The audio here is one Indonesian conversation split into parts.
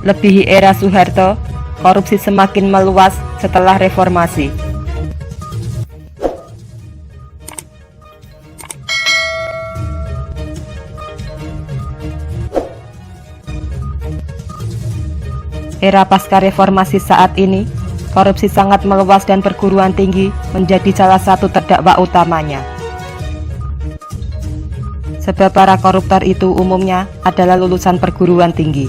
Lebihi era Soeharto, korupsi semakin meluas setelah reformasi. Era pasca reformasi saat ini, korupsi sangat meluas dan perguruan tinggi menjadi salah satu terdakwa utamanya. Sebab para koruptor itu umumnya adalah lulusan perguruan tinggi.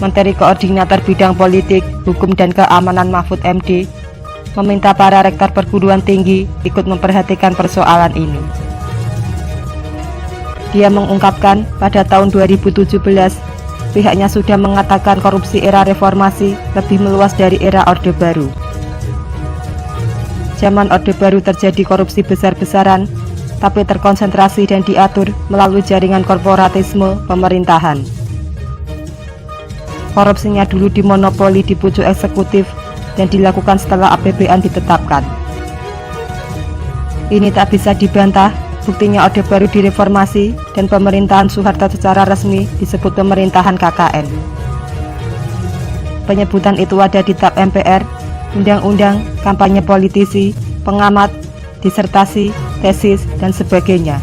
Menteri Koordinator Bidang Politik, Hukum dan Keamanan Mahfud MD meminta para rektor perguruan tinggi ikut memperhatikan persoalan ini. Dia mengungkapkan pada tahun 2017 pihaknya sudah mengatakan korupsi era reformasi lebih meluas dari era Orde Baru. Zaman Orde Baru terjadi korupsi besar-besaran, tapi terkonsentrasi dan diatur melalui jaringan korporatisme pemerintahan. Korupsinya dulu dimonopoli di pucuk eksekutif dan dilakukan setelah APBN ditetapkan. Ini tak bisa dibantah. Buktinya Orde Baru direformasi dan pemerintahan Soeharto secara resmi disebut pemerintahan KKN. Penyebutan itu ada di tab MPR, undang-undang, kampanye politisi, pengamat, disertasi, tesis, dan sebagainya.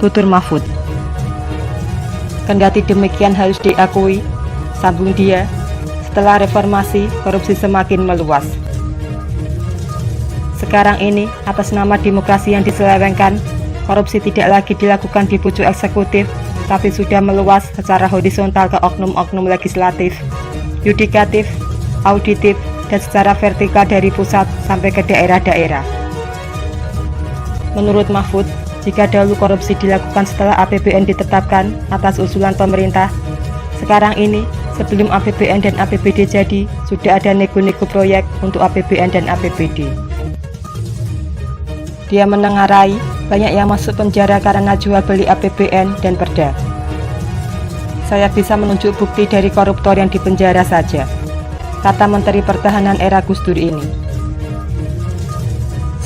Tutur Mahfud. Kendati demikian harus diakui, sambung dia, setelah reformasi korupsi semakin meluas. Sekarang ini atas nama demokrasi yang diselewengkan, korupsi tidak lagi dilakukan di pucuk eksekutif, tapi sudah meluas secara horizontal ke oknum-oknum legislatif, yudikatif, auditif, dan secara vertikal dari pusat sampai ke daerah-daerah. Menurut Mahfud, jika dahulu korupsi dilakukan setelah APBN ditetapkan atas usulan pemerintah, sekarang ini sebelum APBN dan APBD jadi, sudah ada nego-nego proyek untuk APBN dan APBD. Dia menengarai banyak yang masuk penjara karena jual beli APBN dan Perda. Saya bisa menunjuk bukti dari koruptor yang dipenjara saja, kata Menteri Pertahanan era Gus Dur ini.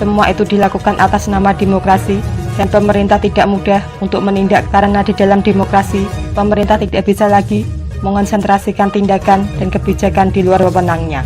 Semua itu dilakukan atas nama demokrasi dan pemerintah tidak mudah untuk menindak karena di dalam demokrasi, pemerintah tidak bisa lagi mengonsentrasikan tindakan dan kebijakan di luar wewenangnya.